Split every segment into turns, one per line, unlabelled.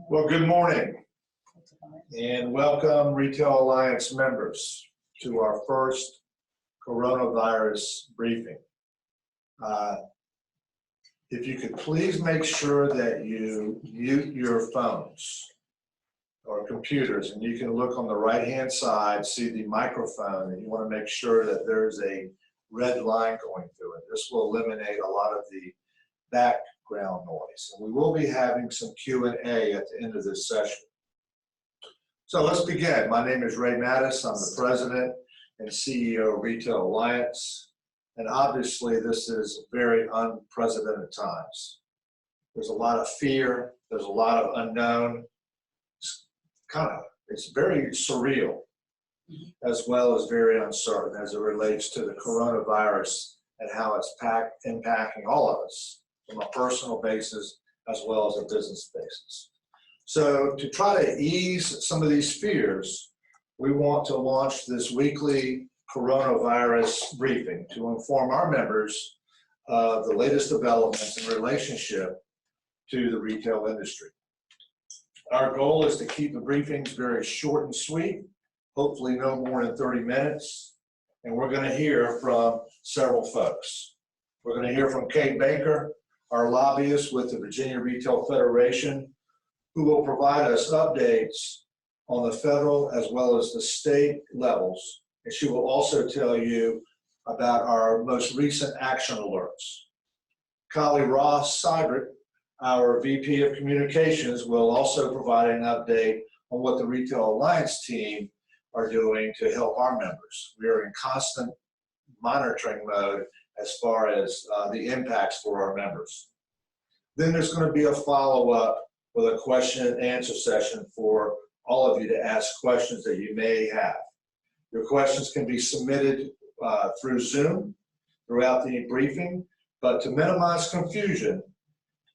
Well, good morning and welcome Retail Alliance members to our first coronavirus briefing. If you could please make sure that you mute your phones or computers, and you can look on the right-hand side, see the microphone, and you want to make sure that there's a red line going through it. This will eliminate a lot of the background noise. And we will be having some Q&A at the end of this session. So let's begin. My name is Ray Mattis. I'm the President and CEO of Retail Alliance. And obviously this is very unprecedented times. There's a lot of fear. There's a lot of unknown. It's very surreal, as well as very uncertain as it relates to the coronavirus and how it's impacting all of us from a personal basis as well as a business basis. So to try to ease some of these fears, we want to launch this weekly coronavirus briefing to inform our members of the latest developments in relationship to the retail industry. Our goal is to keep the briefings very short and sweet, hopefully no more than 30 minutes. And we're going to hear from several folks. We're going to hear from Kate Baker, our lobbyist with the Virginia Retail Federation, who will provide us updates on the federal as well as the state levels. And she will also tell you about our most recent action alerts. Collie Ross Seibert, our VP of Communications, will also provide an update on what the Retail Alliance team are doing to help our members. We are in constant monitoring mode as far as the impacts for our members. Then there's going to be a follow-up with a question and answer session for all of you to ask questions that you may have. Your questions can be submitted through Zoom throughout the briefing, but to minimize confusion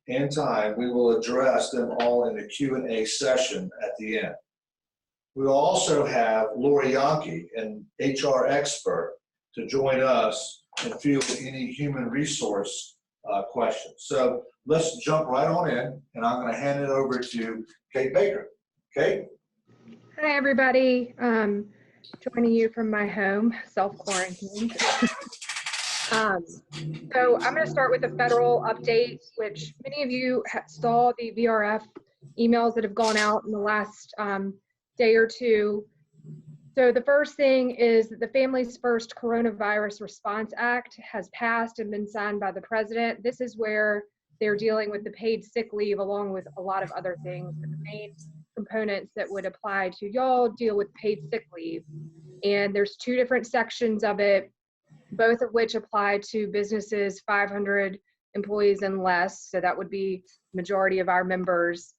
and time, we will address them all in the Q&A session at the end. We will also have Lori Yonke, an HR expert, to join us and field any human resource questions. So let's jump right on in, and I'm going to hand it over to Kate Baker. Kate?
Hi, everybody. Joining you from my home, self-quarantined. So I'm going to start with the federal update, which many of you saw the VRF emails that have gone out in the last day or two. So the first thing is that the Families First Coronavirus Response Act has passed and been signed by the president. This is where they're dealing with the paid sick leave along with a lot of other things. But the main components that would apply to y'all deal with paid sick leave. And there's two different sections of it, both of which apply to businesses 500 employees and less. So that would be majority of our members.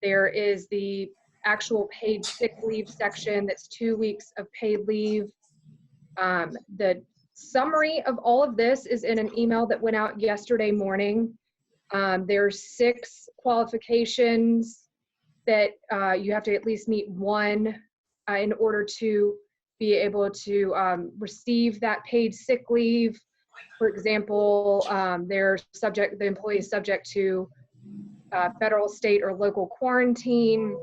There is the actual paid sick leave section that's 2 weeks of paid leave. The summary of all of this is in an email that went out yesterday morning. There's 6 qualifications that you have to at least meet one in order to be able to receive that paid sick leave. For example, the employee is subject to federal, state, or local quarantine.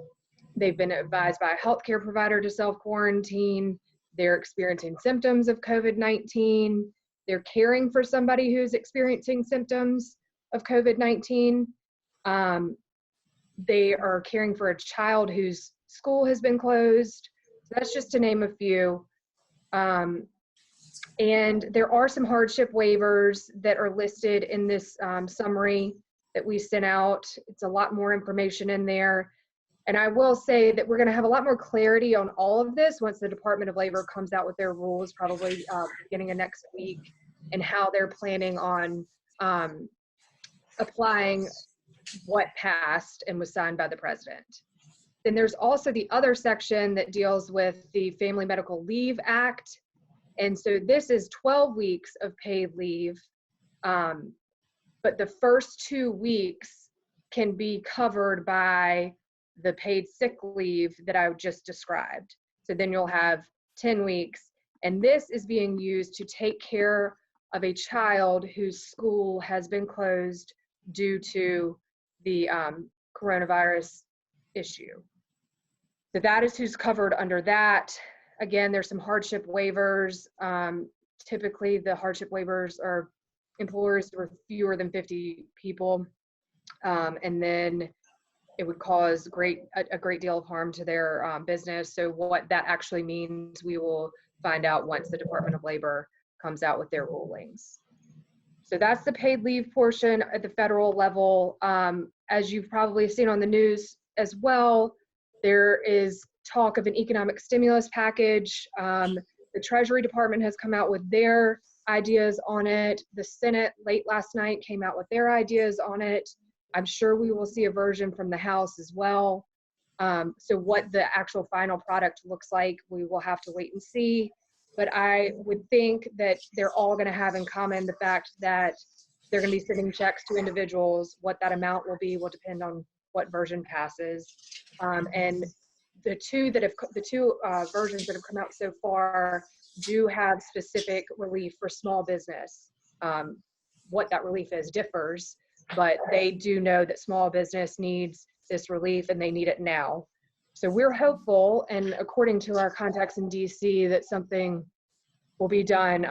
They've been advised by a healthcare provider to self-quarantine. They're experiencing symptoms of COVID-19. They're caring for somebody who's experiencing symptoms of COVID-19. They are caring for a child whose school has been closed. So that's just to name a few. And there are some hardship waivers that are listed in this summary that we sent out. It's a lot more information in there. And I will say that we're going to have a lot more clarity on all of this once the Department of Labor comes out with their rules, probably beginning of next week, and how they're planning on applying what passed and was signed by the president. Then there's also the other section that deals with the Family Medical Leave Act. And so this is 12 weeks of paid leave, but the first 2 weeks can be covered by the paid sick leave that I just described. So then you'll have 10 weeks. And this is being used to take care of a child whose school has been closed due to the coronavirus issue. So that is who's covered under that. Again, there's some hardship waivers. Typically, the hardship waivers are employers with fewer than 50 people, and then it would cause a great deal of harm to their business. So what that actually means, we will find out once the Department of Labor comes out with their rulings. So that's the paid leave portion at the federal level. As you've probably seen on the news as well, there is talk of an economic stimulus package. The Treasury Department has come out with their ideas on it. The Senate late last night came out with their ideas on it. I'm sure we will see a version from the House as well. So what the actual final product looks like, we will have to wait and see. But I would think that they're all going to have in common the fact that they're going to be sending checks to individuals. What that amount will be will depend on what version passes. And the two versions that have come out so far do have specific relief for small business. What that relief is differs, but they do know that small business needs this relief and they need it now. So we're hopeful, and according to our contacts in DC, that something will be done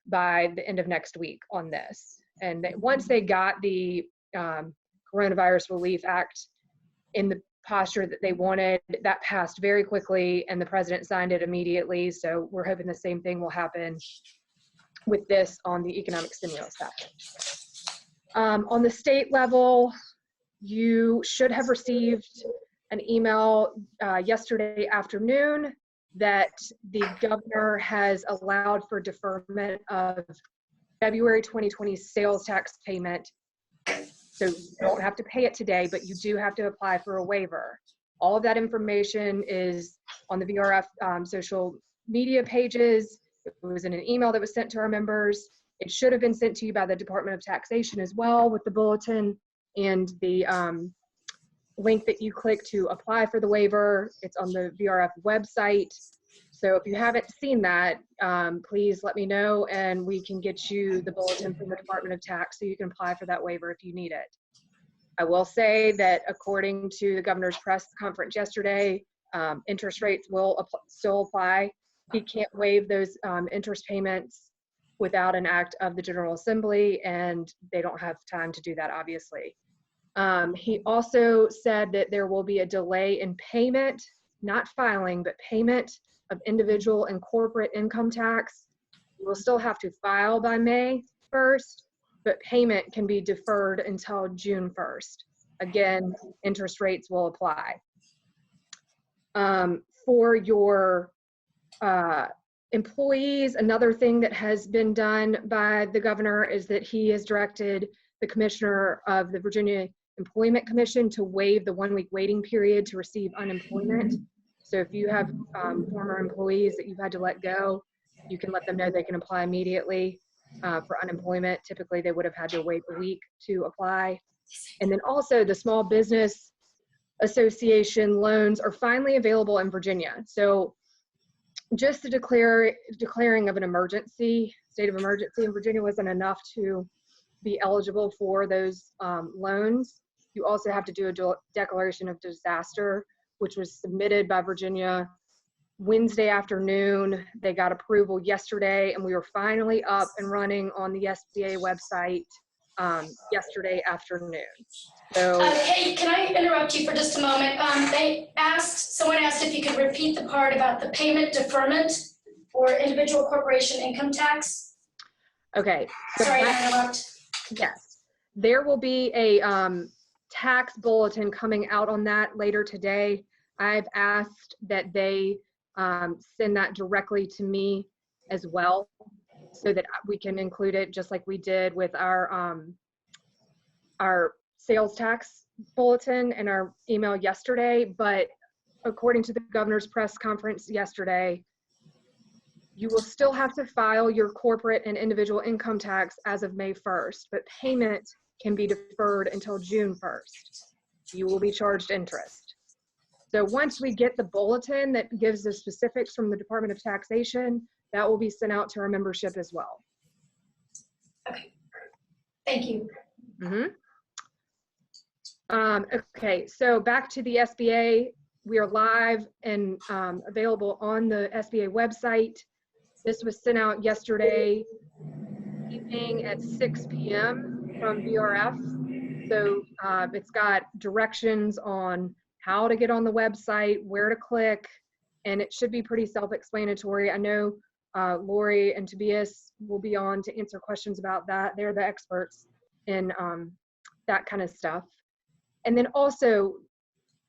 by the end of next week on this. And once they got the Coronavirus Relief Act in the posture that they wanted, that passed very quickly and the president signed it immediately. So we're hoping the same thing will happen with this on the economic stimulus package. On the state level, you should have received an email yesterday afternoon that the governor has allowed for deferment of February 2020 sales tax payment. So you don't have to pay it today, but you do have to apply for a waiver. All of that information is on the VRF social media pages. It was in an email that was sent to our members. It should have been sent to you by the Department of Taxation as well, with the bulletin and the link that you click to apply for the waiver. It's on the VRF website. So if you haven't seen that, please let me know and we can get you the bulletin from the Department of Tax so you can apply for that waiver if you need it. I will say that according to the governor's press conference yesterday, interest rates will still apply. He can't waive those interest payments without an act of the General Assembly, and they don't have time to do that, obviously. He also said that there will be a delay in payment, not filing, but payment of individual and corporate income tax. You will still have to file by May 1st, but payment can be deferred until June 1st. Again, interest rates will apply. For your employees, another thing that has been done by the governor is that he has directed the commissioner of the Virginia Employment Commission to waive the 1-week waiting period to receive unemployment. So if you have former employees that you've had to let go, you can let them know they can apply immediately for unemployment. Typically, they would have had to wait a week to apply. And then also the Small Business Association loans are finally available in Virginia. So just the declaring of an emergency, state of emergency in Virginia wasn't enough to be eligible for those loans. You also have to do a declaration of disaster, which was submitted by Virginia Wednesday afternoon. They got approval yesterday, and we were finally up and running on the SBA website yesterday afternoon. So,
hey, can I interrupt you for just a moment? Someone asked if you could repeat the part about the payment deferment for individual corporation income tax.
okay. So
sorry to interrupt.
Yes, there will be a tax bulletin coming out on that later today. I've asked that they send that directly to me as well, so that we can include it just like we did with our sales tax bulletin and our email yesterday. But according to the governor's press conference yesterday, you will still have to file your corporate and individual income tax as of May 1st, but payment can be deferred until June 1st. You will be charged interest. So once we get the bulletin that gives the specifics from the Department of Taxation, that will be sent out to our membership as well.
Okay, thank you.
Mm-hmm. Okay, so back to the SBA. We are live and available on the SBA website. This was sent out yesterday evening at 6 p.m. from VRF. So it's got directions on how to get on the website, where to click, and it should be pretty self-explanatory. I know Lori and Tobias will be on to answer questions about that. They're the experts in that kind of stuff. And then also,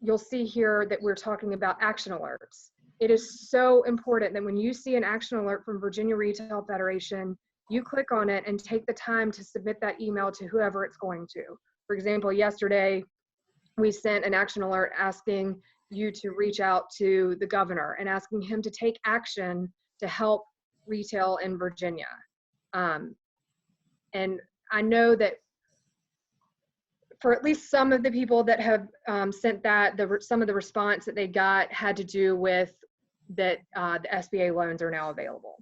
you'll see here that we're talking about action alerts. It is so important that when you see an action alert from Virginia Retail Federation, you click on it and take the time to submit that email to whoever it's going to. For example, yesterday, we sent an action alert asking you to reach out to the governor and asking him to take action to help retail in Virginia. And I know that for at least some of the people that have sent that, some of the response that they got had to do with that the SBA loans are now available.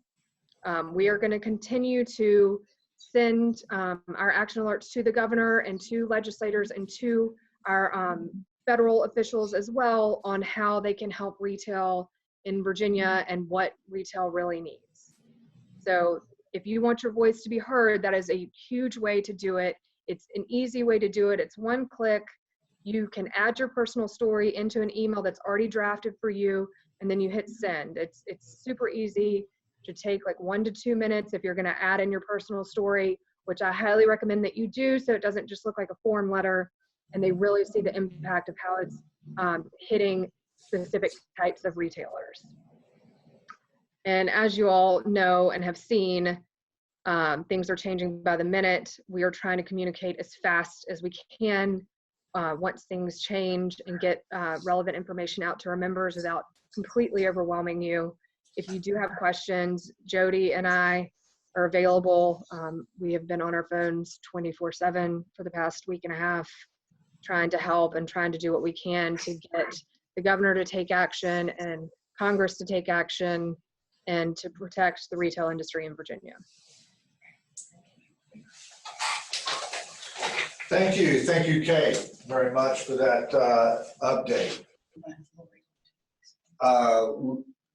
We are going to continue to send our action alerts to the governor and to legislators and to our federal officials as well on how they can help retail in Virginia and what retail really needs. So if you want your voice to be heard, that is a huge way to do it. It's an easy way to do it. It's one click. You can add your personal story into an email that's already drafted for you, and then you hit send. It's super easy. It should take like 1 to 2 minutes if you're going to add in your personal story, which I highly recommend that you do so it doesn't just look like a form letter and they really see the impact of how it's hitting specific types of retailers. And as you all know and have seen, things are changing by the minute. We are trying to communicate as fast as we can once things change and get relevant information out to our members without completely overwhelming you. If you do have questions, Jody and I are available. We have been on our phones 24/7 for the past week and a half, trying to help and trying to do what we can to get the governor to take action and Congress to take action and to protect the retail industry in Virginia.
Thank you, Kate, very much for that update.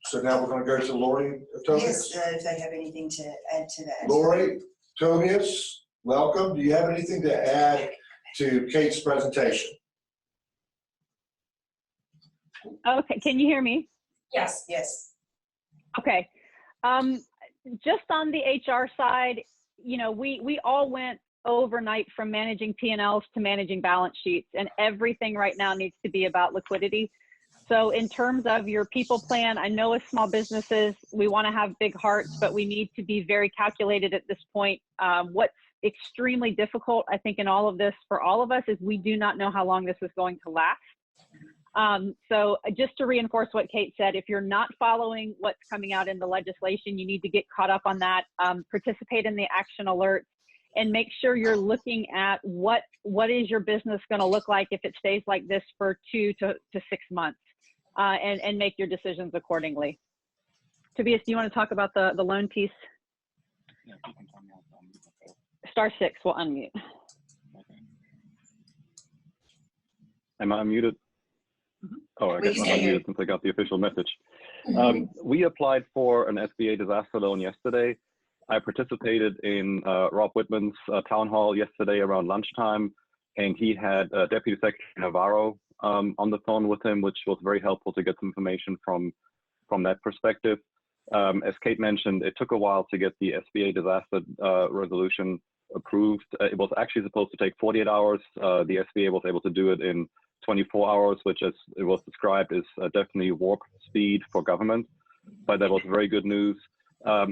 So now we're going to go to Lori Tobias.
Yes, if they have anything to add to that.
Lori Tobias, welcome. Do you have anything to add to Kate's presentation?
Okay, can you hear me?
Yes.
Yes.
Okay. Just on the HR side, you know, we all went overnight from managing P&Ls to managing balance sheets, and everything right now needs to be about liquidity. So in terms of your people plan, I know as small businesses, we want to have big hearts, but we need to be very calculated at this point. What's extremely difficult, I think, in all of this for all of us is we do not know how long this is going to last. So just to reinforce what Kate said, if you're not following what's coming out in the legislation, you need to get caught up on that, participate in the action alerts, and make sure you're looking at what is your business going to look like if it stays like this for 2 to 6 months, and make your decisions accordingly. Tobias, do you want to talk about the loan piece?
Yeah, you can tell me how to unmute.
Star 6 will unmute.
Okay. Am I unmuted? Oh, I guess I'm unmuted since I got the official message. We applied for an SBA disaster loan yesterday. I participated in Rob Whitman's town hall yesterday around lunchtime, and he had Deputy Secretary Navarro on the phone with him, which was very helpful to get some information from that perspective. As Kate mentioned, it took a while to get the SBA disaster resolution approved. It was actually supposed to take 48 hours. The SBA was able to do it in 24 hours, which, as it was described, is definitely warp speed for government, but that was very good news.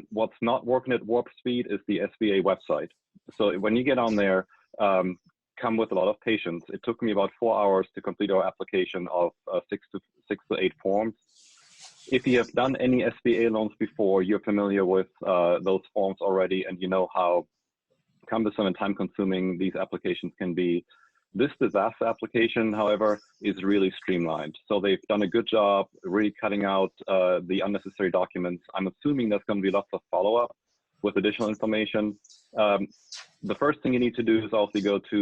What's not working at warp speed is the SBA website. So when you get on there, come with a lot of patience. It took me about 4 hours to complete our application of 6 to 8 forms. If you have done any SBA loans before, you're familiar with those forms already, and you know how cumbersome and time-consuming these applications can be. This disaster application, however, is really streamlined. So they've done a good job really cutting out the unnecessary documents. I'm assuming there's going to be lots of follow-up, with additional information. The first thing you need to do is also go to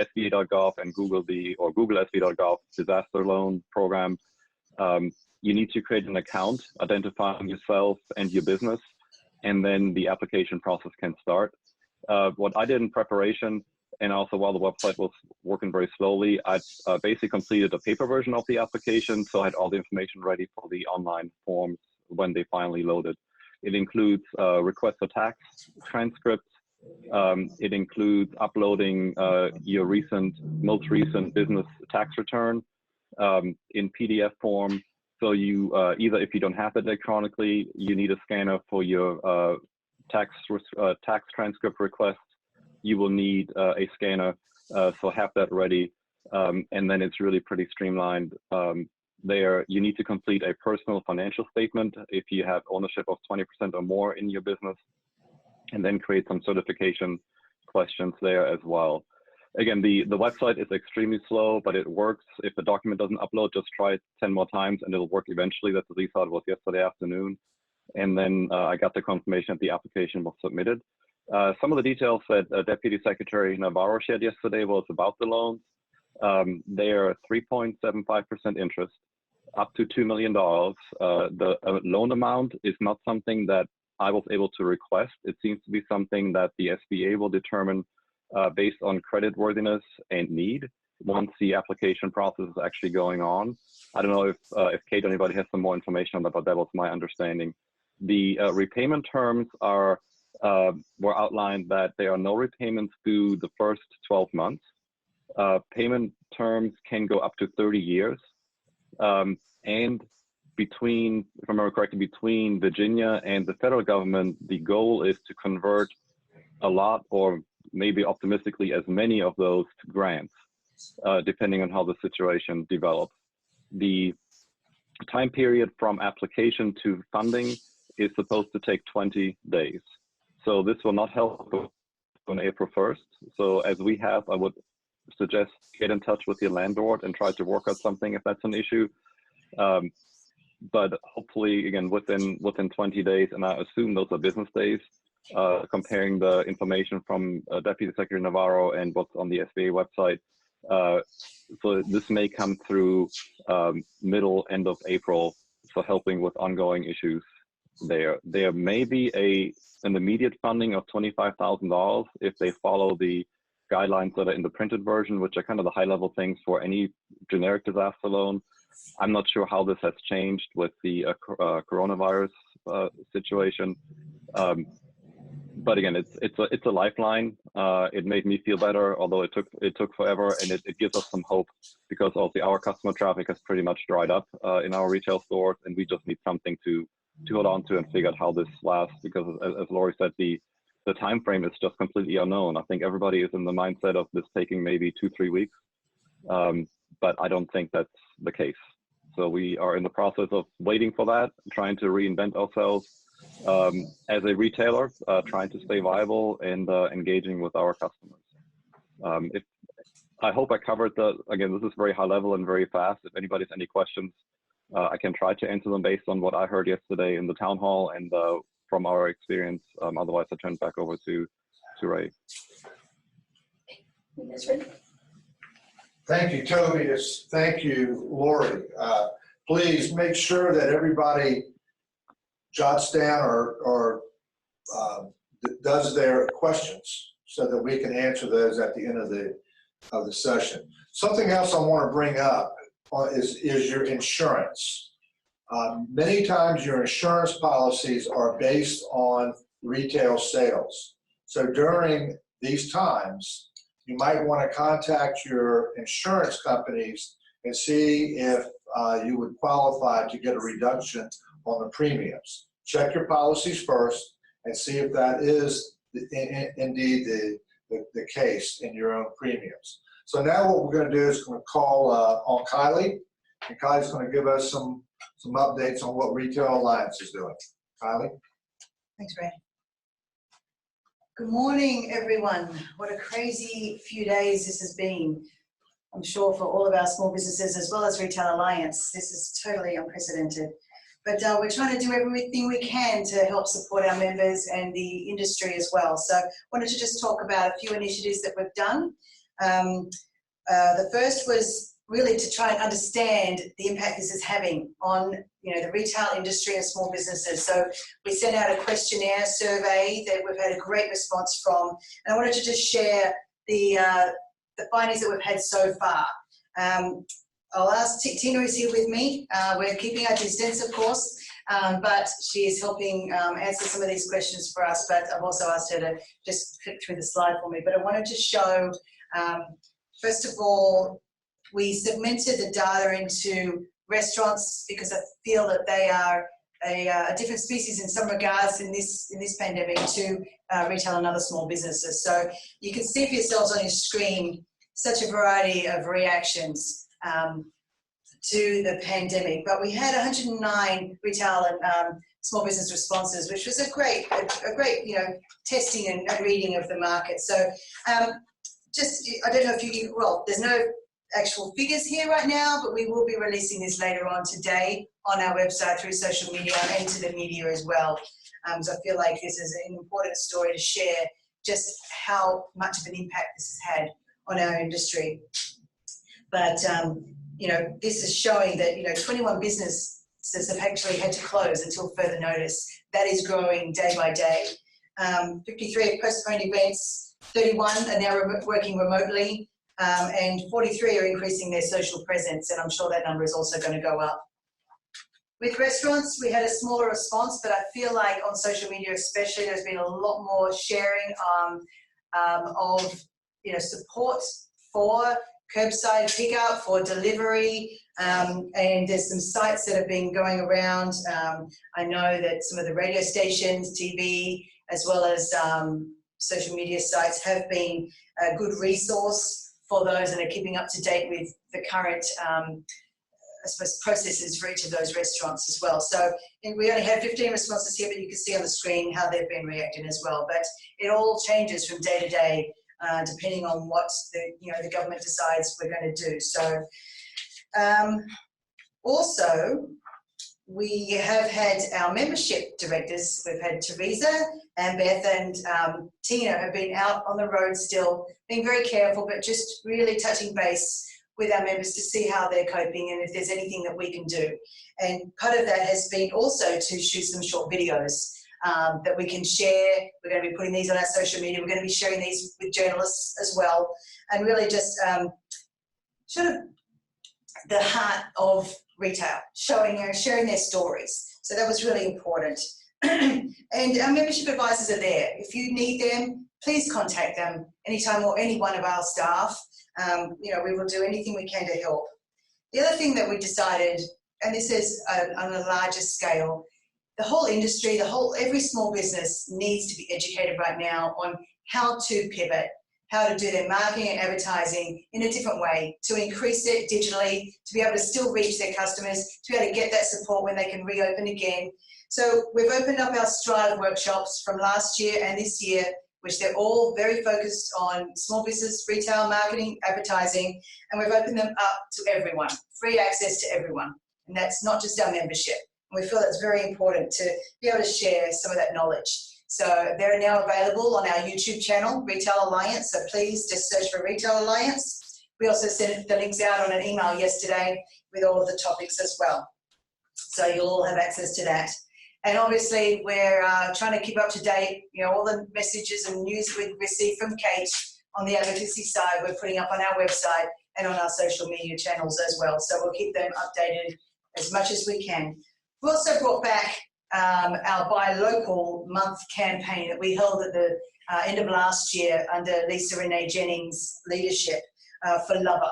sba.gov and Google sba.gov disaster loan program. You need to create an account identifying yourself and your business, and then the application process can start. What I did in preparation, and also while the website was working very slowly, I basically completed a paper version of the application, so I had all the information ready for the online forms when they finally loaded. It includes request for tax transcripts. It includes uploading your most recent business tax return in PDF form. So you either, if you don't have it electronically, you need a scanner for your tax transcript request. You will need a scanner, so have that ready. And then it's really pretty streamlined. There, you need to complete a personal financial statement if you have ownership of 20% or more in your business, and then create some certification questions there as well. Again, the website is extremely slow, but it works. If the document doesn't upload, just try it 10 more times and it'll work eventually. That's at least how it was yesterday afternoon. And then I got the confirmation that the application was submitted. Some of the details that Deputy Secretary Navarro shared yesterday was about the loans. They are 3.75% interest, up to $2 million. The loan amount is not something that I was able to request. It seems to be something that the SBA will determine based on creditworthiness and need once the application process is actually going on. I don't know if Kate or anybody has some more information on that, but that was my understanding. The repayment terms were outlined that there are no repayments due the first 12 months. Payment terms can go up to 30 years. And between, if I remember correctly, between Virginia and the federal government, the goal is to convert a lot, or maybe optimistically as many of those, to grants, depending on how the situation develops. The time period from application to funding is supposed to take 20 days. So this will not help on April 1st. So as we have, I would suggest get in touch with your landlord and try to work out something if that's an issue. But hopefully, again, within 20 days, and I assume those are business days, comparing the information from Deputy Secretary Navarro and what's on the SBA website. So this may come through end of April for helping with ongoing issues there. There may be an immediate funding of $25,000 if they follow the guidelines that are in the printed version, which are kind of the high-level things for any generic disaster loan. I'm not sure how this has changed with the coronavirus situation. But again, it's a lifeline. It made me feel better, although it took forever, and it gives us some hope, because also our customer traffic has pretty much dried up in our retail stores, and we just need something to hold on to and figure out how this lasts. Because as Lori said, the time frame is just completely unknown. I think everybody is in the mindset of this taking maybe 2-3 weeks, but I don't think that's the case. So we are in the process of waiting for that, trying to reinvent ourselves as a retailer, trying to stay viable and engaging with our customers. I hope I covered again, this is very high level and very fast. If anybody has any questions, I can try to answer them based on what I heard yesterday in the town hall and from our experience. Otherwise, I turn it back over to Ray.
Thank you, Toby. Thank you, Lori. Please make sure that everybody jots down or does their questions so that we can answer those at the end of the session. Something else I want to bring up is your insurance. Many times your insurance policies are based on retail sales. So during these times, you might want to contact your insurance companies and see if you would qualify to get a reduction on the premiums. Check your policies first and see if that is indeed the case in your own premiums. So now what we're going to do is going to call on Kylie, and Kylie's going to give us some updates on what Retail Alliance is doing. Kylie?
Thanks, Ray. Good morning, everyone. What a crazy few days this has been. I'm sure for all of our small businesses as well as Retail Alliance, this is totally unprecedented. but we're trying to do everything we can to help support our members and the industry as well. So I wanted to just talk about a few initiatives that we've done. The first was really to try and understand the impact this is having on, the retail industry and small businesses. So we sent out a questionnaire survey that we've had a great response from, and I wanted to just share the findings that we've had so far. I'll ask Tina is here with me. We're keeping our distance, of course, but she is helping answer some of these questions for us. But I've also asked her to just click through the slide for me. But I wanted to show, first of all, we segmented the data into restaurants because I feel that they are a different species in some regards in this pandemic to retail and other small businesses. So you can see for yourselves on your screen such a variety of reactions to the pandemic. But we had 109 retail and small business responses, which was a great testing and reading of the market. So I don't know if there's no actual figures here right now, but we will be releasing this later on today on our website through social media and to the media as well. So I feel like this is an important story to share just how much of an impact this has had on our industry. But, this is showing that, 21 businesses have actually had to close until further notice. That is growing day by day. 53 have postponed events, 31 are now working remotely, and 43 are increasing their social presence, and I'm sure that number is also going to go up. With restaurants, we had a smaller response, but I feel like on social media especially, there's been a lot more sharing of support for curbside pickup, for delivery, and there's some sites that have been going around. I know that some of the radio stations, TV, as well as social media sites have been a good resource for those that are keeping up to date with the current processes for each of those restaurants as well. So we only had 15 responses here, but you can see on the screen how they've been reacting as well. But it all changes from day to day, depending on what the government decides we're going to do. So also, we have had our membership directors. We've had Teresa and Beth and Tina have been out on the road still, being very careful, but just really touching base with our members to see how they're coping and if there's anything that we can do. And part of that has been also to shoot some short videos that we can share. We're going to be putting these on our social media. We're going to be sharing these with journalists as well, and really just sort of the heart of retail, sharing their stories. So that was really important. And our membership advisors are there. If you need them, please contact them anytime, or any one of our staff. We will do anything we can to help. The other thing that we decided, and this is on a larger scale, the whole industry, every small business needs to be educated right now on how to pivot, how to do their marketing and advertising in a different way, to increase it digitally, to be able to still reach their customers, to be able to get that support when they can reopen again. So we've opened up our Strive workshops from last year and this year, which they're all very focused on small business, retail, marketing, advertising, and we've opened them up to everyone, free access to everyone. And that's not just our membership. And we feel that's very important to be able to share some of that knowledge. So they're now available on our YouTube channel, Retail Alliance. So please just search for Retail Alliance. We also sent the links out on an email yesterday with all of the topics as well. So you'll all have access to that. And obviously we're trying to keep up to date, all the messages and news we receive from Kate on the advocacy side, we're putting up on our website and on our social media channels as well. So we'll keep them updated as much as we can. We also brought back our Buy Local month campaign that we held at the end of last year under Lisa Renee Jennings' leadership for Lover.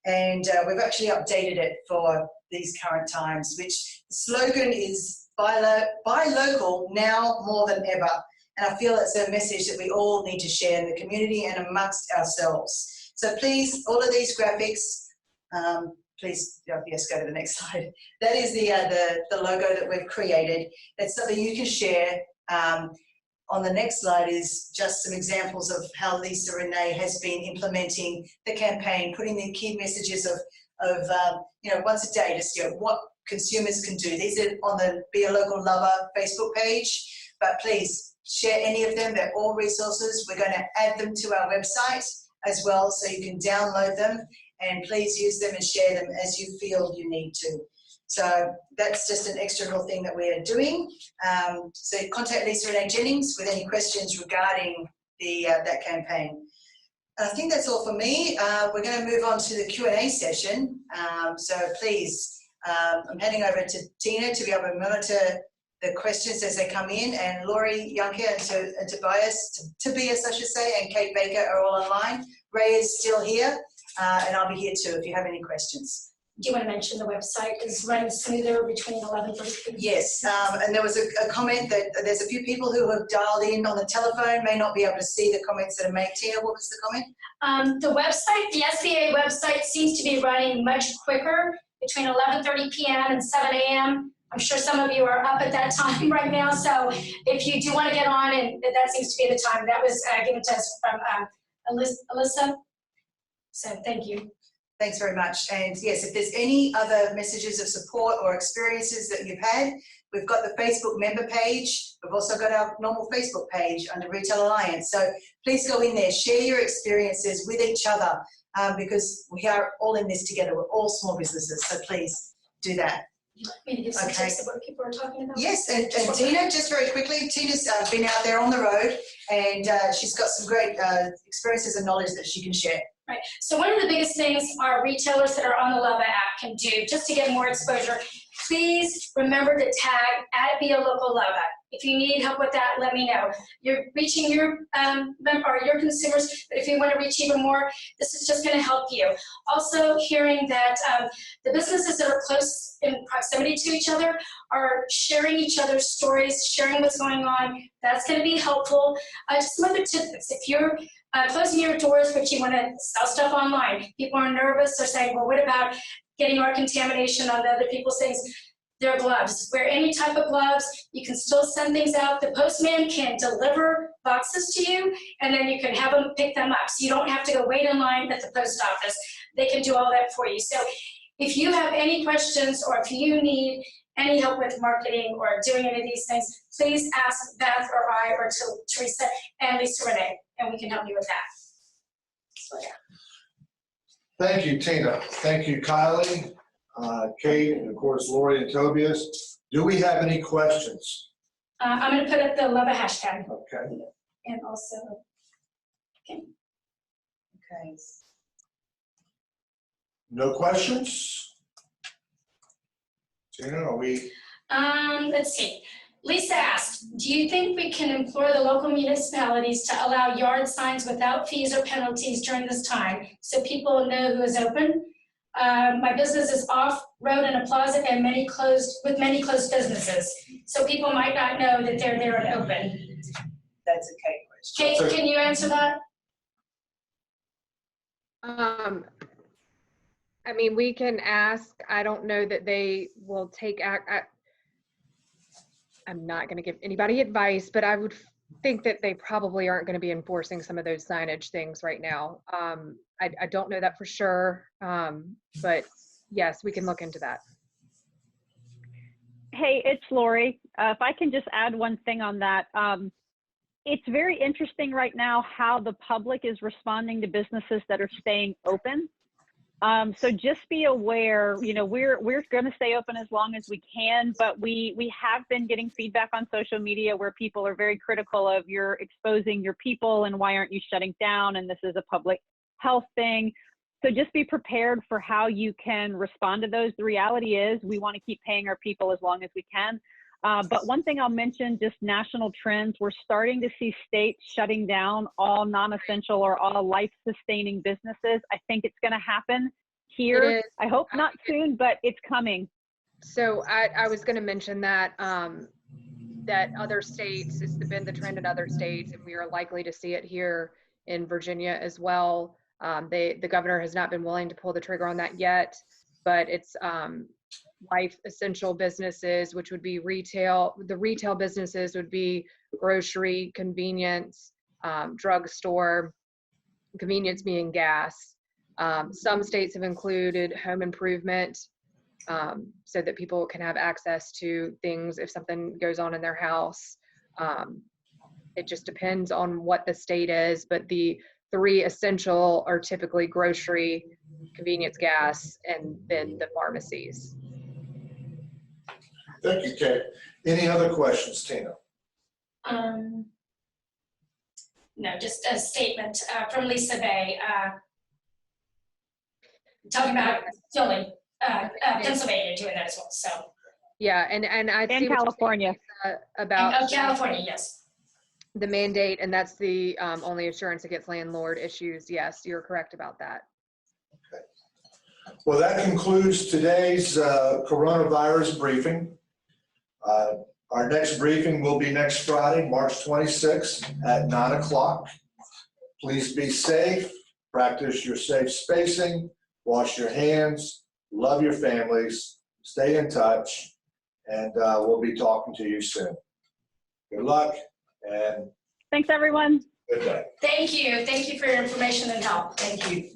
And we've actually updated it for these current times, which the slogan is Buy Local now more than ever. And I feel it's a message that we all need to share in the community and amongst ourselves. So please, all of these graphics, please, yes, go to the next slide. That is the logo that we've created. It's something you can share. On the next slide is just some examples of how Lisa Renee has been implementing the campaign, putting the key messages of, once a day, just, what consumers can do. These are on the Be a Local Lover Facebook page, but please share any of them. They're all resources. We're going to add them to our website as well, so you can download them, and please use them and share them as you feel you need to. So that's just an extra little thing that we are doing. So contact Lisa Renee Jennings with any questions regarding that campaign. I think that's all for me. We're going to move on to the Q&A session. So please, I'm handing over to Tina to be able to monitor the questions as they come in, and Laurie Younker and Tobias, I should say, and Kate Baker are all online. Ray is still here, and I'll be here too if you have any questions.
Do you want to mention the website is running smoother between 11:30?
Yes, and there was a comment that there's a few people who have dialed in on the telephone, may not be able to see the comments that are made. Tina, what was the comment?
The website, the SBA website seems to be running much quicker between 11:30 p.m. and 7 a.m. I'm sure some of you are up at that time right now, so if you do want to get on, and that seems to be the time. That was given to us from Alyssa. So thank you.
Thanks very much. And yes, if there's any other messages of support or experiences that you've had, we've got the Facebook member page. We've also got our normal Facebook page under Retail Alliance. So please go in there, share your experiences with each other, because we are all in this together. We're all small businesses, so please do that.
You want me to give some tips of what people are talking about?
Yes, and Tina, just very quickly, Tina's been out there on the road, and she's got some great experiences and knowledge that she can share.
Right. So one of the biggest things our retailers that are on the Lava app can do, just to get more exposure, please remember to tag @Be a Local Lava. If you need help with that, let me know. You're reaching your your consumers, but if you want to reach even more, this is just going to help you. Also, hearing that the businesses that are close in proximity to each other are sharing each other's stories, sharing what's going on. That's going to be helpful. Just some other tidbits. If you're closing your doors, but you want to sell stuff online, people are nervous. They're saying, well, what about getting our contamination on the other people's things? Their gloves. Wear any type of gloves. You can still send things out. The postman can deliver boxes to you, and then you can have them pick them up. So you don't have to go wait in line at the post office. They can do all that for you. So if you have any questions, or if you need any help with marketing or doing any of these things, please ask Beth or I or Teresa and Lisa Renee, and we can help you with that. So yeah.
Thank you, Tina. Thank you, Kylie, Kate, and of course, Lori and Tobias. Do we have any questions?
I'm going to put up the Lava hashtag.
Okay.
And also, okay.
Okay.
No questions? Tina, are we?
Let's see. Lisa asked, do you think we can implore the local municipalities to allow yard signs without fees or penalties during this time so people know who is open? My business is off-road in a plaza and many closed businesses, so people might not know that they're there and open.
That's a Kate question.
Kate, can you answer that?
I mean, we can ask. I don't know that they will take act. I'm not going to give anybody advice, but I would think that they probably aren't going to be enforcing some of those signage things right now. I don't know that for sure, but yes, we can look into that.
Hey, it's Lori. If I can just add one thing on that. It's very interesting right now how the public is responding to businesses that are staying open. So just be aware, you know, we're going to stay open as long as we can, but we have been getting feedback on social media where people are very critical of you're exposing your people and why aren't you shutting down, and this is a public health thing. So just be prepared for how you can respond to those. The reality is we want to keep paying our people as long as we can. But one thing I'll mention, just national trends, we're starting to see states shutting down all non-essential or all life-sustaining businesses. I think it's going to happen here. I hope not soon, but it's coming.
So I was going to mention that that other states, it's been the trend in other states, and we are likely to see it here in Virginia as well. The governor has not been willing to pull the trigger on that yet, but it's life essential businesses, which would be retail. The retail businesses would be grocery, convenience, drugstore, convenience being gas. Some states have included home improvement so that people can have access to things if something goes on in their house. It just depends on what the state is, but the 3 essential are typically grocery, convenience gas, and then the pharmacies.
Thank you, Kate. Any other questions, Tina?
No, just a statement from Lisa Bay, talking about Philly, Pennsylvania doing that as well, so.
Yeah, and I see
In California.
about
California, yes.
the mandate, and that's the only assurance against landlord issues. Yes, you're correct about that.
Well, that concludes today's coronavirus briefing. Our next briefing will be next Friday, March 26th at 9 o'clock. Please be safe, practice your safe spacing, wash your hands, love your families, stay in touch, and we'll be talking to you soon. Good luck and
Thanks, everyone.
good day.
Thank you for your information and help.
Thank you.